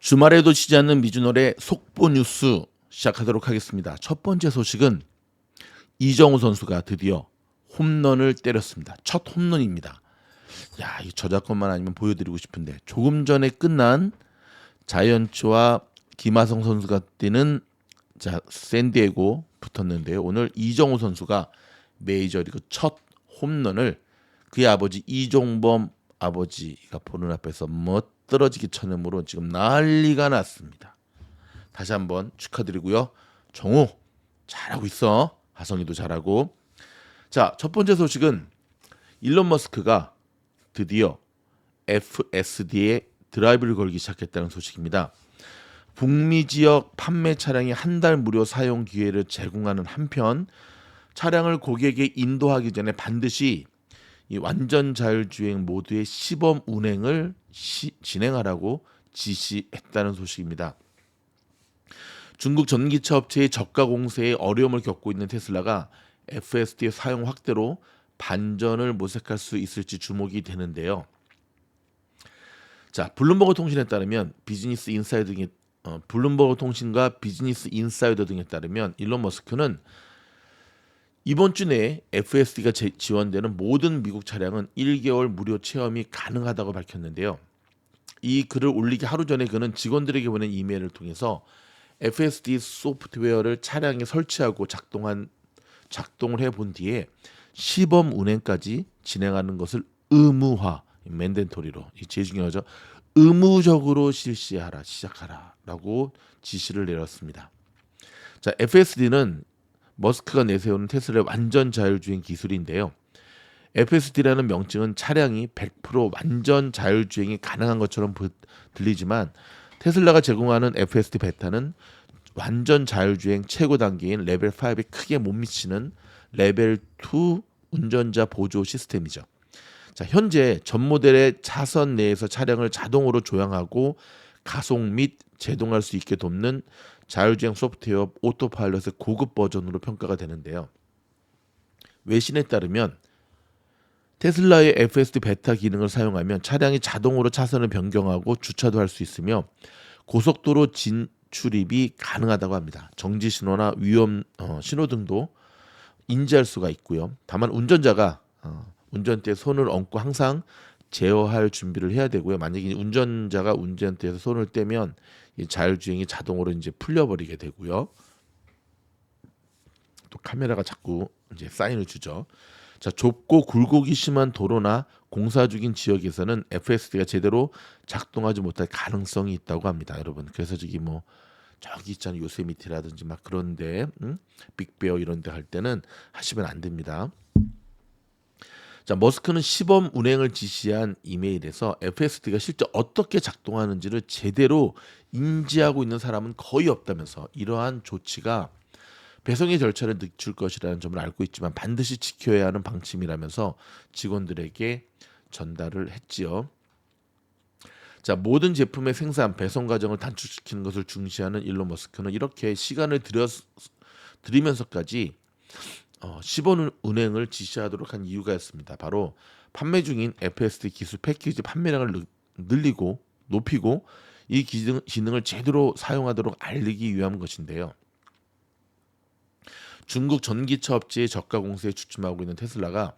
주말에도 쉬지 않는 미주노래 속보 뉴스 시작하도록 하겠습니다. 첫 번째 소식은 이정우 선수가 드디어 홈런을 때렸습니다. 첫 홈런입니다. 야, 이 저작권만 아니면 보여드리고 싶은데 조금 전에 끝난 자이언츠와 김하성 선수가 뛰는 샌디에고 붙었는데요. 오늘 이정우 선수가 메이저리그 첫 홈런을 그의 아버지 이종범 아버지가 보는 앞에서 멋들어지게 쳐냄으로 지금 난리가 났습니다. 다시 한번 축하드리고요. 정우 잘하고 있어. 하성이도 잘하고. 자, 첫 번째 소식은 일론 머스크가 드디어 FSD에 드라이브를 걸기 시작했다는 소식입니다. 북미 지역 판매 차량의 한 달 무료 사용 기회를 제공하는 한편 차량을 고객에게 인도하기 전에 반드시 이 완전 자율주행 모드의 시범 운행을 진행하라고 지시했다는 소식입니다. 중국 전기차 업체의 저가 공세에 어려움을 겪고 있는 테슬라가 FSD 사용 확대로 반전을 모색할 수 있을지 주목이 되는데요. 자, 블룸버그 통신에 따르면 블룸버그 통신과 비즈니스 인사이더 등에 따르면 일론 머스크는 이번 주 내에 FSD가 지원되는 모든 미국 차량은 1개월 무료 체험이 가능하다고 밝혔는데요. 이 글을 올리기 하루 전에 그는 직원들에게 보낸 이메일을 통해서 FSD 소프트웨어를 차량에 설치하고 작동을 해본 뒤에 시범 운행까지 진행하는 것을 의무화, 맨덴토리로, 제일 중요하죠. 의무적으로 시작하라라고 지시를 내렸습니다. 자, FSD는 머스크가 내세우는 테슬라의 완전 자율주행 기술인데요. FSD라는 명칭은 차량이 100% 완전 자율주행이 가능한 것처럼 들리지만 테슬라가 제공하는 FSD 베타는 완전 자율주행 최고 단계인 레벨 5에 크게 못 미치는 레벨 2 운전자 보조 시스템이죠. 자, 현재 전 모델의 차선 내에서 차량을 자동으로 조향하고 가속 및 제동할 수 있게 돕는 자율주행 소프트웨어 오토파일럿의 고급 버전으로 평가가 되는데요. 외신에 따르면 테슬라의 FSD 베타 기능을 사용하면 차량이 자동으로 차선을 변경하고 주차도 할 수 있으며 고속도로 진출입이 가능하다고 합니다. 정지 신호나 위험 신호 등도 인지할 수가 있고요. 다만 운전자가 운전대에 손을 얹고 항상 제어할 준비를 해야 되고요. 만약에 운전자가 운전대에서 손을 떼면 이 자율주행이 자동으로 이제 풀려버리게 되고요. 또 카메라가 자꾸 이제 사인을 주죠. 자, 좁고 굴곡이 심한 도로나 공사 중인 지역에서는 FSD가 제대로 작동하지 못할 가능성이 있다고 합니다, 여러분. 그래서 저기 있잖아요, 요세미티라든지 막 그런데 빅베어 이런데 할 때는 하시면 안 됩니다. 자, 머스크는 시범 운행을 지시한 이메일에서 FSD가 실제 어떻게 작동하는지를 제대로 인지하고 있는 사람은 거의 없다면서 이러한 조치가 배송의 절차를 늦출 것이라는 점을 알고 있지만 반드시 지켜야 하는 방침이라면서 직원들에게 전달을 했지요. 자, 모든 제품의 생산, 배송 과정을 단축시키는 것을 중시하는 일론 머스크는 이렇게 시간을 들이면서까지 시범 운행을 지시하도록 한 이유가 있습니다. 바로 판매 중인 FSD 기술 패키지 판매량을 높이고 이 기능을 제대로 사용하도록 알리기 위한 것인데요. 중국 전기차 업체의 저가 공세에 주춤하고 있는 테슬라가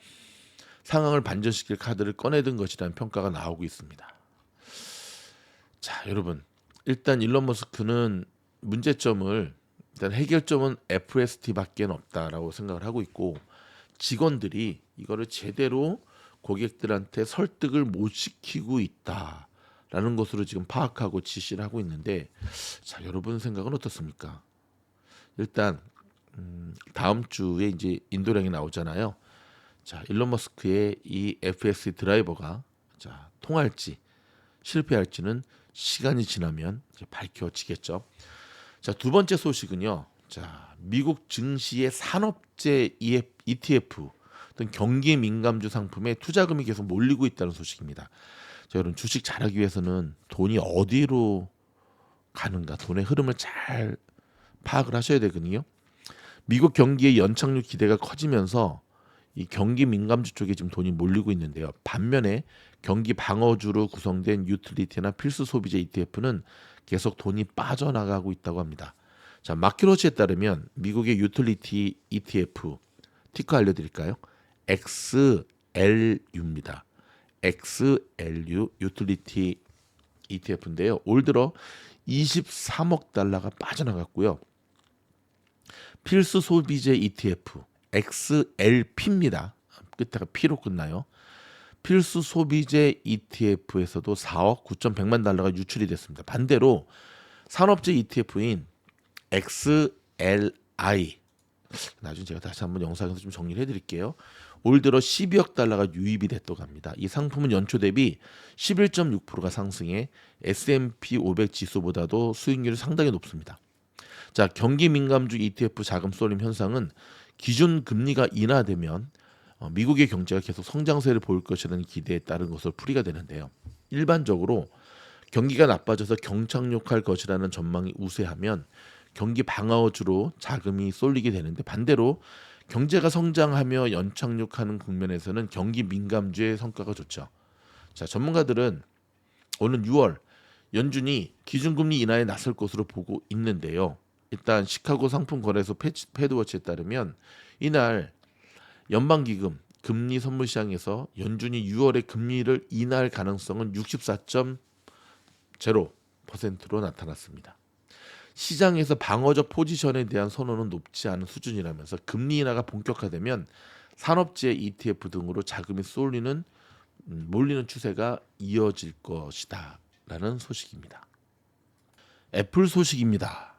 상황을 반전시킬 카드를 꺼내든 것이라는 평가가 나오고 있습니다. 자, 여러분, 일단 일론 머스크는 일단 해결점은 FSD밖에 없다라고 생각을 하고 있고 직원들이 이거를 제대로 고객들한테 설득을 못 시키고 있다라는 것으로 지금 파악하고 지시를 하고 있는데, 자, 여러분 생각은 어떻습니까? 일단 다음 주에 이제 인도령이 나오잖아요. 자, 일론 머스크의 이 FSD 드라이버가 통할지 실패할지는 시간이 지나면 이제 밝혀지겠죠. 자, 두 번째 소식은요. 자, 미국 증시의 산업재 ETF 등 경기 민감주 상품에 투자금이 계속 몰리고 있다는 소식입니다. 자, 여러분 주식 잘하기 위해서는 돈이 어디로 가는가, 돈의 흐름을 잘 파악을 하셔야 되거든요. 미국 경기의 연착륙 기대가 커지면서 이 경기 민감주 쪽에 지금 돈이 몰리고 있는데요. 반면에 경기 방어주로 구성된 유틸리티나 필수 소비재 ETF는 계속 돈이 빠져나가고 있다고 합니다. 자, 마키로치에 따르면 미국의 유틸리티 ETF 티커 알려드릴까요? XLU입니다. XLU 유틸리티 ETF인데요. 올 들어 23억 달러가 빠져나갔고요. 필수 소비재 ETF XLP입니다. 끝에가 P로 끝나요. 필수 소비재 ETF에서도 4억 9,100만 달러가 유출이 됐습니다. 반대로 산업재 ETF인 XLI, 나중에 제가 다시 한번 영상에서 좀 정리를 해드릴게요. 올 들어 12억 달러가 유입이 됐다고 합니다. 이 상품은 연초 대비 11.6%가 상승해 S&P 500 지수보다도 수익률이 상당히 높습니다. 자, 경기 민감주 ETF 자금 쏠림 현상은 기준 금리가 인하되면 미국의 경제가 계속 성장세를 보일 것이라는 기대에 따른 것으로 풀이가 되는데요. 일반적으로 경기가 나빠져서 경착륙할 것이라는 전망이 우세하면 경기 방어주로 자금이 쏠리게 되는데, 반대로 경제가 성장하며 연착륙하는 국면에서는 경기 민감주의 성과가 좋죠. 자, 전문가들은 오는 6월 연준이 기준금리 인하에 나설 것으로 보고 있는데요. 일단 시카고 상품거래소 패드워치에 따르면 이날 연방기금 금리 선물 시장에서 연준이 6월에 금리를 인하할 가능성은 64.0%로 나타났습니다. 시장에서 방어적 포지션에 대한 선호는 높지 않은 수준이라면서 금리 인하가 본격화되면 산업재 ETF 등으로 자금이 몰리는 추세가 이어질 것이다라는 소식입니다. 애플 소식입니다.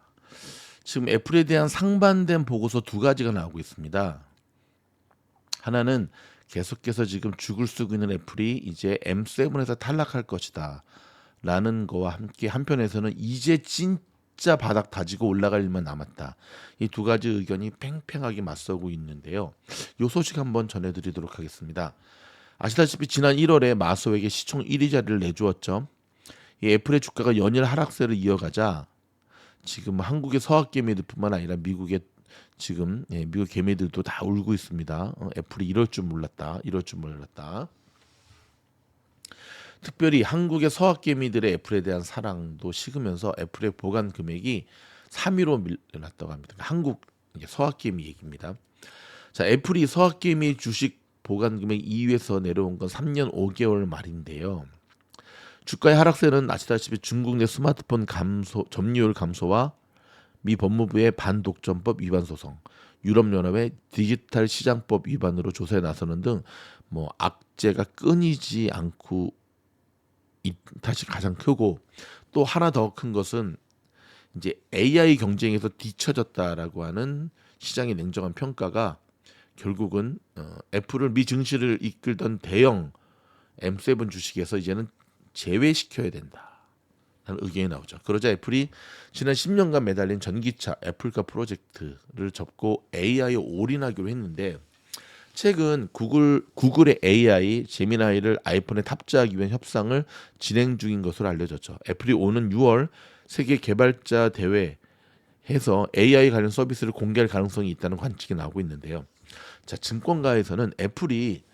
지금 애플에 대한 상반된 보고서 두 가지가 나오고 있습니다. 하나는 계속해서 지금 죽을 쓰고 있는 애플이 이제 M7에서 탈락할 것이다 라는 거와 함께, 한편에서는 이제 진짜 바닥 다지고 올라갈 일만 남았다. 이 두 가지 의견이 팽팽하게 맞서고 있는데요. 이 소식 한번 전해드리도록 하겠습니다. 아시다시피 지난 1월에 마소에게 시총 1위 자리를 내주었죠. 이 애플의 주가가 연일 하락세를 이어가자 지금 한국의 서학개미들뿐만 아니라 미국의 미국 개미들도 다 울고 있습니다. 애플이 이럴 줄 몰랐다. 특별히 한국의 서학개미들의 애플에 대한 사랑도 식으면서 애플의 보관 금액이 3위로 밀려났다고 합니다. 한국 서학개미 얘기입니다. 자, 애플이 서학개미 주식 보관 금액 2위에서 내려온 건 3년 5개월 말인데요. 주가의 하락세는 아시다시피 중국 내 스마트폰 점유율 감소와 미 법무부의 반독점법 위반 소송, 유럽연합의 디지털 시장법 위반으로 조사에 나서는 등 악재가 끊이지 않고 다시 가장 크고, 또 하나 더 큰 것은 이제 AI 경쟁에서 뒤처졌다라고 하는 시장의 냉정한 평가가 결국은 애플을 미 증시를 이끌던 대형 M7 주식에서 이제는 제외시켜야 된다 라는 의견이 나오죠. 그러자 애플이 지난 10년간 매달린 전기차 애플카 프로젝트를 접고 AI에 올인하기로 했는데, 최근 구글의 AI 제미나이를 아이폰에 탑재하기 위한 협상을 진행 중인 것으로 알려졌죠. 애플이 오는 6월 세계 개발자 대회에서 AI 관련 서비스를 공개할 가능성이 있다는 관측이 나오고 있는데요. 자, 증권가에서는 애플이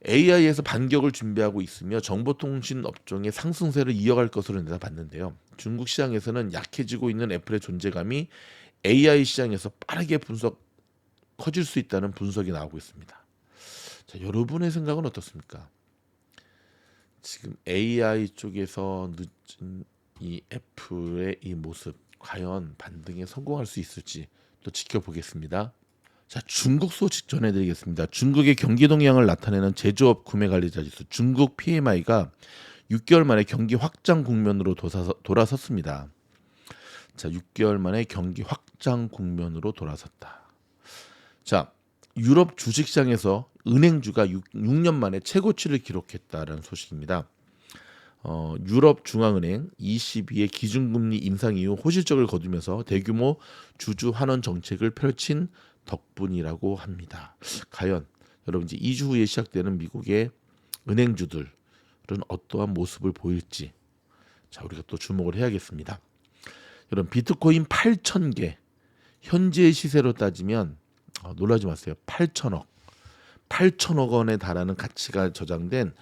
AI에서 반격을 준비하고 있으며 정보통신 업종의 상승세를 이어갈 것으로 내다봤는데요. 중국 시장에서는 약해지고 있는 애플의 존재감이 AI 시장에서 빠르게 커질 수 있다는 분석이 나오고 있습니다. 자, 여러분의 생각은 어떻습니까? 지금 AI 쪽에서 늦은 이 애플의 이 모습, 과연 반등에 성공할 수 있을지 또 지켜보겠습니다. 자, 중국 소식 전해드리겠습니다. 중국의 경기 동향을 나타내는 제조업 구매관리자 지수 중국 PMI가 6개월 만에 경기 확장 국면으로 돌아섰습니다. 자, 6개월 만에 경기 확장 국면으로 돌아섰다. 자, 유럽 주식시장에서 은행주가 6년 만에 최고치를 기록했다는 소식입니다. 유럽 중앙은행 ECB의 기준금리 인상 이후 호실적을 거두면서 대규모 주주 환원 정책을 펼친 덕분이라고 합니다. 과연 여러분 이제 2주 후에 시작되는 미국의 은행주들은 어떠한 모습을 보일지, 자, 우리가 또 주목을 해야겠습니다. 여러분, 비트코인 8,000개 현재 시세로 따지면 놀라지 마세요. 8천억 원에 달하는 가치가 저장된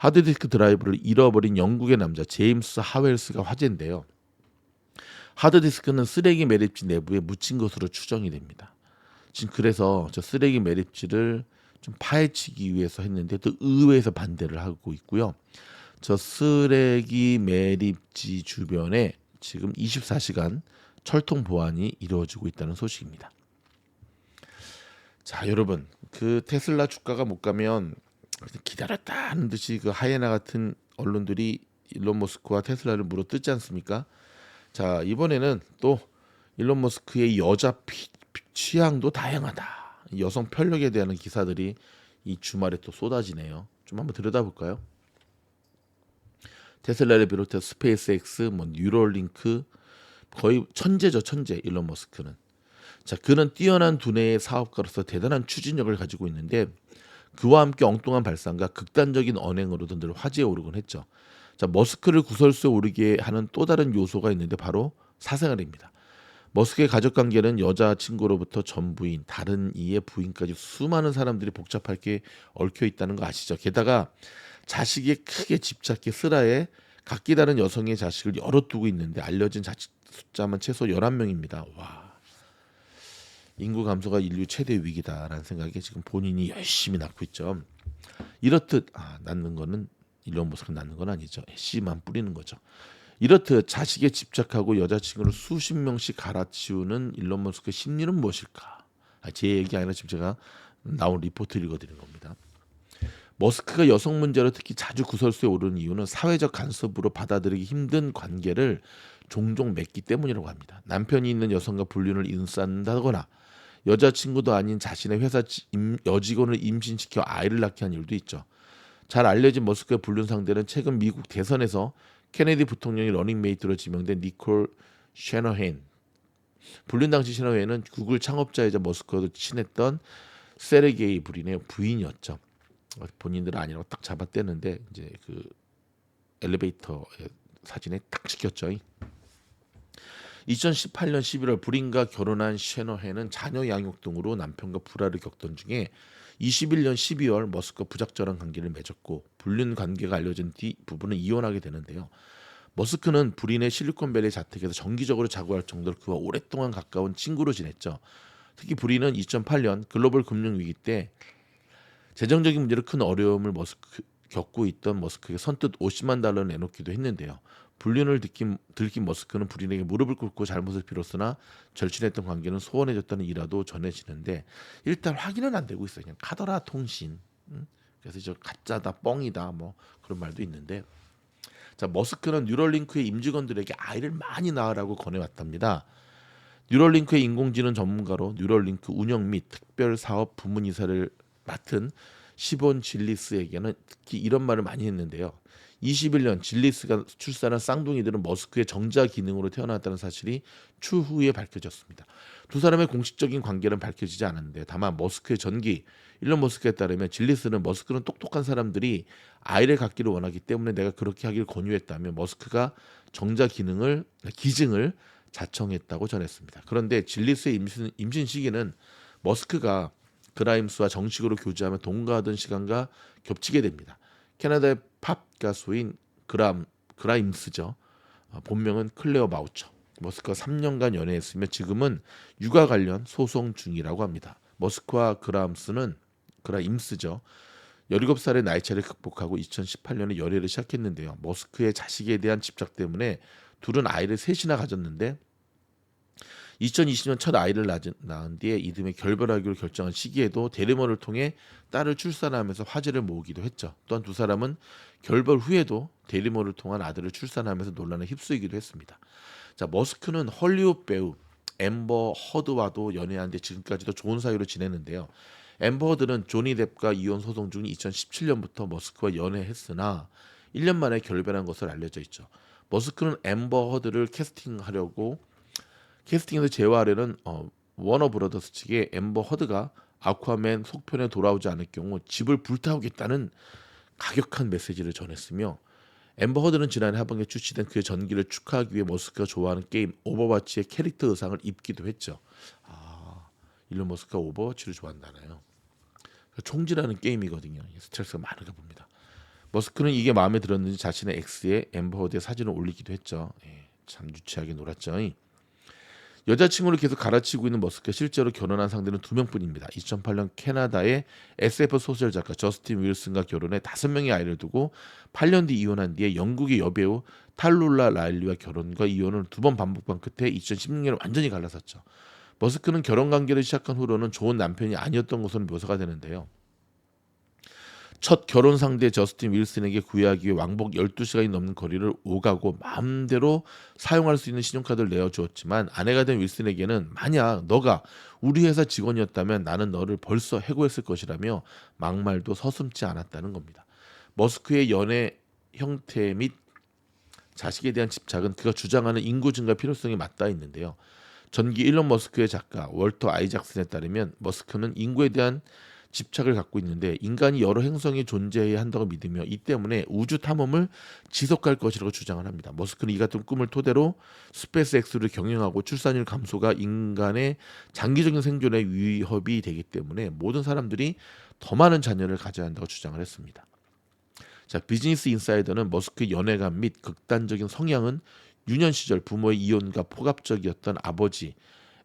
하드디스크 드라이브를 잃어버린 영국의 남자 제임스 하웰스가 화제인데요. 하드디스크는 쓰레기 매립지 내부에 묻힌 것으로 추정이 됩니다. 지금 그래서 저 쓰레기 매립지를 좀 파헤치기 위해서 했는데 또 의회에서 반대를 하고 있고요. 저 쓰레기 매립지 주변에 지금 24시간 철통 보안이 이루어지고 있다는 소식입니다. 자, 여러분, 그 테슬라 주가가 못 가면 기다렸다 하는 듯이 그 하이에나 같은 언론들이 일론 머스크와 테슬라를 물어뜯지 않습니까? 자, 이번에는 또 일론 머스크의 여자 취향도 다양하다. 여성 편력에 대한 기사들이 이 주말에 또 쏟아지네요. 좀 한번 들여다볼까요? 테슬라를 비롯해 스페이스X, 뭐 뉴럴링크 거의 천재죠, 천재 일론 머스크는. 자, 그는 뛰어난 두뇌의 사업가로서 대단한 추진력을 가지고 있는데 그와 함께 엉뚱한 발상과 극단적인 언행으로도 늘 화제에 오르곤 했죠. 자, 머스크를 구설수에 오르게 하는 또 다른 요소가 있는데 바로 사생활입니다. 머스크의 가족관계는 여자친구로부터 전부인, 다른 이의 부인까지 수많은 사람들이 복잡하게 얽혀 있다는 거 아시죠? 게다가 자식에 크게 집착해 슬하에 각기 다른 여성의 자식을 여러 두고 있는데 알려진 자식 숫자만 최소 11명입니다. 와, 인구 감소가 인류 최대 위기다라는 생각에 지금 본인이 열심히 낳고 있죠. 이렇듯 낳는 거는 일론 머스크 낳는 건 아니죠. 씨만 뿌리는 거죠. 이렇듯 자식에 집착하고 여자친구를 수십 명씩 갈아치우는 일론 머스크의 심리는 무엇일까? 제 얘기 아니라 지금 제가 나온 리포트 읽어드리는 겁니다. 머스크가 여성 문제로 특히 자주 구설수에 오르는 이유는 사회적 간섭으로 받아들이기 힘든 관계를 종종 맺기 때문이라고 합니다. 남편이 있는 여성과 불륜을 인싸한다거나 여자친구도 아닌 자신의 회사 여직원을 임신시켜 아이를 낳게 한 일도 있죠. 잘 알려진 머스크의 불륜 상대는 최근 미국 대선에서 케네디 부통령이 러닝메이트로 지명된 니콜 셰너헤인. 불륜 당시 셰너헤인은 구글 창업자이자 머스크와도 친했던 세르게이 브린의 부인이었죠. 본인들은 아니라고 딱 잡아떼는데 이제 그 엘리베이터 사진에 딱 찍혔죠. 2018년 11월 브린과 결혼한 셰너헤는 자녀 양육 등으로 남편과 불화를 겪던 중에 21년 12월 머스크와 부적절한 관계를 맺었고 불륜 관계가 알려진 뒤 부부는 이혼하게 되는데요. 머스크는 브린의 실리콘밸리 자택에서 정기적으로 자고할 정도로 그와 오랫동안 가까운 친구로 지냈죠. 특히 브린은 2008년 글로벌 금융 위기 때 재정적인 문제로 큰 어려움을 겪고 있던 머스크에게 선뜻 50만 달러를 내놓기도 했는데요. 불륜을 들킨 머스크는 브린에게 무릎을 꿇고 잘못을 빌었으나 절친했던 관계는 소원해졌다는 일화도 전해지는데 일단 확인은 안 되고 있어요. 그냥 카더라 통신. 그래서 저 가짜다, 뻥이다, 뭐 그런 말도 있는데. 자, 머스크는 뉴럴링크의 임직원들에게 아이를 많이 낳으라고 권해왔답니다. 뉴럴링크의 인공지능 전문가로 뉴럴링크 운영 및 특별 사업 부문 이사를 맡은 시본 질리스에게는 특히 이런 말을 많이 했는데요. 21년 질리스가 출산한 쌍둥이들은 머스크의 정자 기능으로 태어났다는 사실이 추후에 밝혀졌습니다. 두 사람의 공식적인 관계는 밝혀지지 않았는데 다만 머스크의 전기 일론 머스크에 따르면 질리스는 머스크는 똑똑한 사람들이 아이를 갖기를 원하기 때문에 내가 그렇게 하기를 권유했다며 머스크가 정자 기증을 자청했다고 전했습니다. 그런데 질리스의 임신 시기는 머스크가 그라임스와 정식으로 교제하며 동거하던 시간과 겹치게 됩니다. 캐나다의 팝 가수인 그라임스죠. 본명은 클레어 마우처. 머스크와 3년간 연애했으며 지금은 육아 관련 소송 중이라고 합니다. 머스크와 그라임스죠. 17살의 나이 차를 극복하고 2018년에 열애를 시작했는데요. 머스크의 자식에 대한 집착 때문에 둘은 아이를 셋이나 가졌는데 2020년 첫 아이를 낳은 뒤에 이듬해 결별하기로 결정한 시기에도 대리모를 통해 딸을 출산하면서 화제를 모으기도 했죠. 또한 두 사람은 결별 후에도 대리모를 통한 아들을 출산하면서 논란에 휩쓸기도 했습니다. 자, 머스크는 헐리우드 배우 앰버 허드와도 연애한 데 지금까지도 좋은 사이로 지내는데요. 앰버 허드는 조니 뎁과 이혼 소송 중 2017년부터 머스크와 연애했으나 1년 만에 결별한 것으로 알려져 있죠. 머스크는 앰버 허드를 캐스팅에서 제외하려는 워너 브라더스 측에 앰버 허드가 아쿠아맨 속편에 돌아오지 않을 경우 집을 불태우겠다는 가격한 메시지를 전했으며 앰버 허드는 지난해 하반기에 출시된 그의 전기를 축하하기 위해 머스크가 좋아하는 게임 오버워치의 캐릭터 의상을 입기도 했죠. 일론 머스크가 오버워치를 좋아한다나요? 총질하는 게임이거든요. 스트레스가 많은가 봅니다. 머스크는 이게 마음에 들었는지 자신의 X에 앰버 허드의 사진을 올리기도 했죠. 예, 참 유치하게 놀았죠. 여자친구를 계속 갈아치우고 있는 머스크가 실제로 결혼한 상대는 2명뿐입니다. 2008년 캐나다의 SF 소설 작가 저스틴 윌슨과 결혼해 5명의 아이를 두고 8년 뒤 이혼한 뒤에 영국의 여배우 탈룰라 라일리와 결혼과 이혼을 2번 반복한 끝에 2016년에 완전히 갈라섰죠. 머스크는 결혼 관계를 시작한 후로는 좋은 남편이 아니었던 것으로 묘사가 되는데요. 첫 결혼 상대 저스틴 윌슨에게 구애하기 위해 왕복 12시간이 넘는 거리를 오가고 마음대로 사용할 수 있는 신용카드를 내어주었지만 아내가 된 윌슨에게는 만약 너가 우리 회사 직원이었다면 나는 너를 벌써 해고했을 것이라며 막말도 서슴지 않았다는 겁니다. 머스크의 연애 형태 및 자식에 대한 집착은 그가 주장하는 인구 증가 필요성에 맞닿아 있는데요. 전기 일론 머스크의 작가 월터 아이작슨에 따르면 머스크는 인구에 대한 집착을 갖고 있는데 인간이 여러 행성에 존재해야 한다고 믿으며 이 때문에 우주 탐험을 지속할 것이라고 주장을 합니다. 머스크는 이 같은 꿈을 토대로 스페이스X를 경영하고 출산율 감소가 인간의 장기적인 생존에 위협이 되기 때문에 모든 사람들이 더 많은 자녀를 가져야 한다고 주장을 했습니다. 자, 비즈니스 인사이더는 머스크의 연애감 및 극단적인 성향은 유년 시절 부모의 이혼과 폭압적이었던 아버지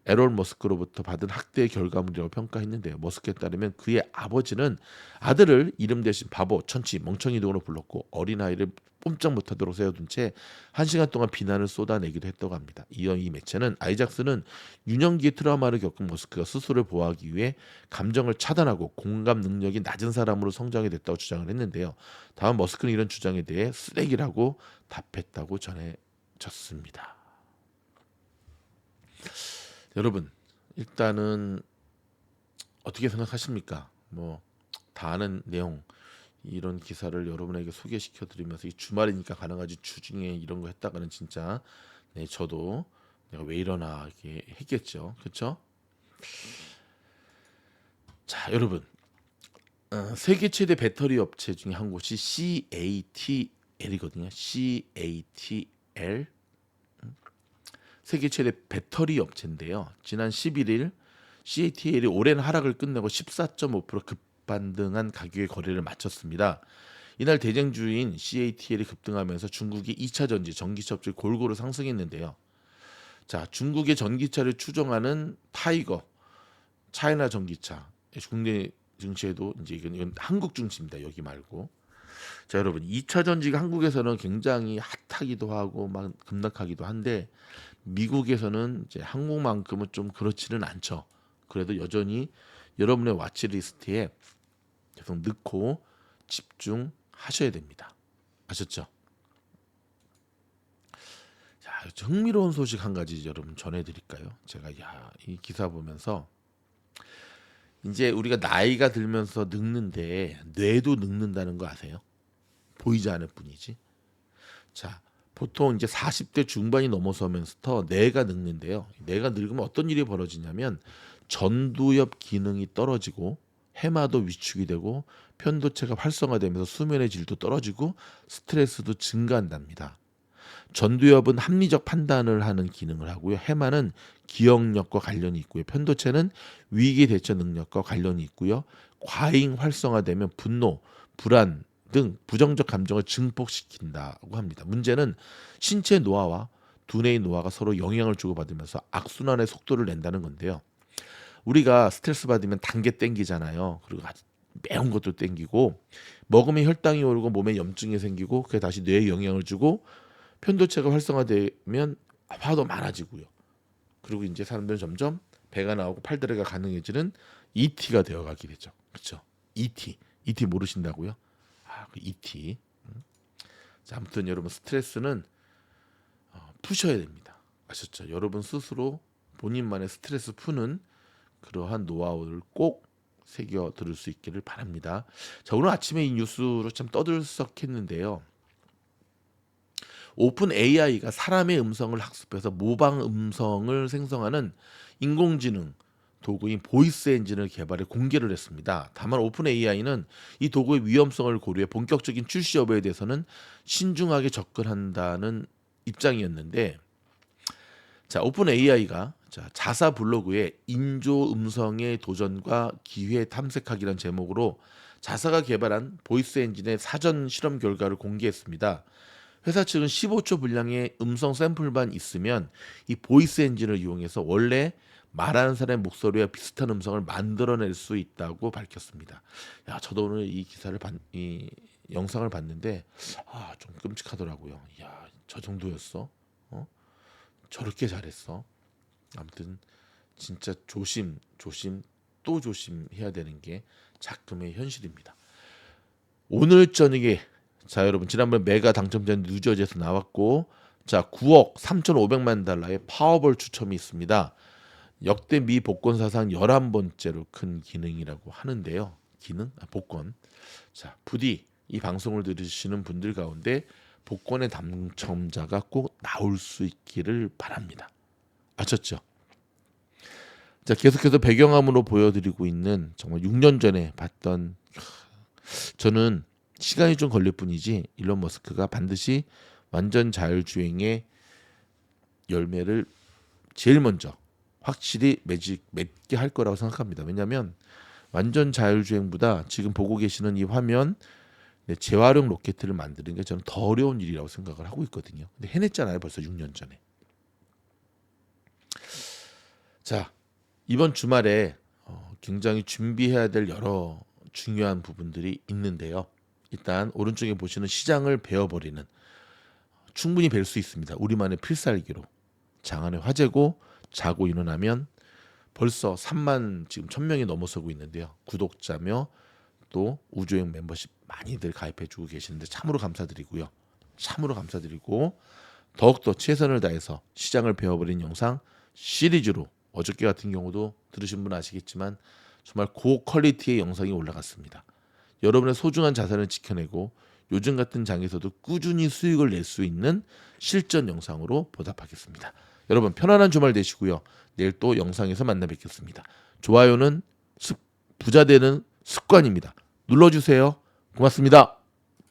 에론 머스크로부터 받은 학대의 결과물이라고 평가했는데요. 머스크에 따르면 그의 아버지는 아들을 이름 대신 바보, 천치, 멍청이 등으로 불렀고 어린아이를 꼼짝 못하도록 세워둔 채 1시간 동안 비난을 쏟아내기도 했다고 합니다. 이어 이 매체는 아이작스는 유년기의 트라우마를 겪은 머스크가 스스로를 보호하기 위해 감정을 차단하고 공감 능력이 낮은 사람으로 성장이 됐다고 주장을 했는데요. 다만 머스크는 이런 주장에 대해 쓰레기라고 답했다고 전해졌습니다. 여러분, 일단은 어떻게 생각하십니까? 뭐 다 아는 내용 이런 기사를 여러분에게 소개시켜 드리면서 이 주말이니까 가능하지 주중에 이런 거 했다가는 진짜 네, 저도 내가 왜 이러나 이렇게 했겠죠. 그렇죠? 자, 여러분. 세계 최대 배터리 업체 중에 한 곳이 CATL이거든요. CATL. 세계 최대 배터리 업체인데요. 지난 11일 CATL이 오랜 하락을 끝내고 14.5% 급반등한 가격의 거래를 마쳤습니다. 이날 대장주인 CATL이 급등하면서 중국의 2차 전지, 전기차 업체가 골고루 상승했는데요. 자, 중국의 전기차를 추종하는 타이거, 차이나 전기차, 국내 증시에도 이제 이건 한국 증시입니다. 여기 말고. 자, 여러분, 2차 전지가 한국에서는 굉장히 핫하기도 하고 막 급락하기도 한데 미국에서는 이제 한국만큼은 좀 그렇지는 않죠. 그래도 여전히 여러분의 와치리스트에 계속 넣고 집중하셔야 됩니다. 아셨죠? 자, 흥미로운 소식 한 가지 여러분 전해드릴까요? 제가 이 기사 보면서 이제 우리가 나이가 들면서 늙는데 뇌도 늙는다는 거 아세요? 보이지 않을 뿐이지. 자, 보통 이제 40대 중반이 넘어서면서 뇌가 늙는데요. 뇌가 늙으면 어떤 일이 벌어지냐면 전두엽 기능이 떨어지고 해마도 위축이 되고 편도체가 활성화되면서 수면의 질도 떨어지고 스트레스도 증가한답니다. 전두엽은 합리적 판단을 하는 기능을 하고요. 해마는 기억력과 관련이 있고요. 편도체는 위기 대처 능력과 관련이 있고요. 과잉 활성화되면 분노, 불안 등 부정적 감정을 증폭시킨다고 합니다. 문제는 신체 노화와 두뇌의 노화가 서로 영향을 주고받으면서 악순환의 속도를 낸다는 건데요. 우리가 스트레스 받으면 단 게 땡기잖아요. 그리고 아주 매운 것도 땡기고 먹으면 혈당이 오르고 몸에 염증이 생기고 그게 다시 뇌에 영향을 주고 편도체가 활성화되면 화도 많아지고요. 그리고 이제 사람들은 점점 배가 나오고 팔다리가 가능해지는 ET가 되어가게 되죠. 그렇죠? ET 모르신다고요? 그 ET. 자, 아무튼 여러분 스트레스는 푸셔야 됩니다. 아셨죠? 여러분 스스로 본인만의 스트레스 푸는 그러한 노하우를 꼭 새겨 들을 수 있기를 바랍니다. 자, 오늘 아침에 이 뉴스로 참 떠들썩했는데요. 오픈 AI가 사람의 음성을 학습해서 모방 음성을 생성하는 인공지능 도구인 보이스 엔진을 개발해 공개를 했습니다. 다만 오픈 AI는 이 도구의 위험성을 고려해 본격적인 출시 여부에 대해서는 신중하게 접근한다는 입장이었는데, 자, 오픈 AI가 자사 블로그에 인조 음성의 도전과 기회 탐색하기란 제목으로 자사가 개발한 보이스 엔진의 사전 실험 결과를 공개했습니다. 회사 측은 15초 분량의 음성 샘플만 있으면 이 보이스 엔진을 이용해서 원래 말하는 사람의 목소리와 비슷한 음성을 만들어낼 수 있다고 밝혔습니다. 야, 저도 오늘 이 영상을 봤는데 좀 끔찍하더라고요. 야, 저 정도였어? 어? 저렇게 잘했어? 아무튼 진짜 조심 또 조심해야 되는 게 작금의 현실입니다. 오늘 저녁에 자 여러분 지난번 메가 당첨자 뉴저지에서 나왔고 자 9억 3,500만 달러의 파워볼 추첨이 있습니다. 역대 미 복권 사상 11번째로 큰 기능이라고 하는데요. 복권. 자 부디 이 방송을 들으시는 분들 가운데 복권의 당첨자가 꼭 나올 수 있기를 바랍니다. 아셨죠? 자 계속해서 배경화면으로 보여드리고 있는 정말 6년 전에 봤던 저는 시간이 좀 걸릴 뿐이지 일론 머스크가 반드시 완전 자율주행의 열매를 제일 먼저 확실히 맺게 할 거라고 생각합니다. 왜냐하면 완전 자율주행보다 지금 보고 계시는 이 화면 재활용 로켓을 만드는 게 저는 더 어려운 일이라고 생각을 하고 있거든요. 근데 해냈잖아요. 벌써 6년 전에. 자 이번 주말에 굉장히 준비해야 될 여러 중요한 부분들이 있는데요. 일단 오른쪽에 보시는 시장을 베어버리는 충분히 뵐 수 있습니다. 우리만의 필살기로 장안의 화제고 자고 일어나면 벌써 3만 지금 1,000명이 넘어서고 있는데요. 구독자며 또 우주여행 멤버십 많이들 가입해주고 계시는데 참으로 감사드리고요. 참으로 감사드리고 더욱더 최선을 다해서 시장을 베어버린 영상 시리즈로 어저께 같은 경우도 들으신 분 아시겠지만 정말 고퀄리티의 영상이 올라갔습니다. 여러분의 소중한 자산을 지켜내고 요즘 같은 장에서도 꾸준히 수익을 낼 수 있는 실전 영상으로 보답하겠습니다. 여러분 편안한 주말 되시고요. 내일 또 영상에서 만나 뵙겠습니다. 좋아요는 부자 되는 습관입니다. 눌러주세요. 고맙습니다.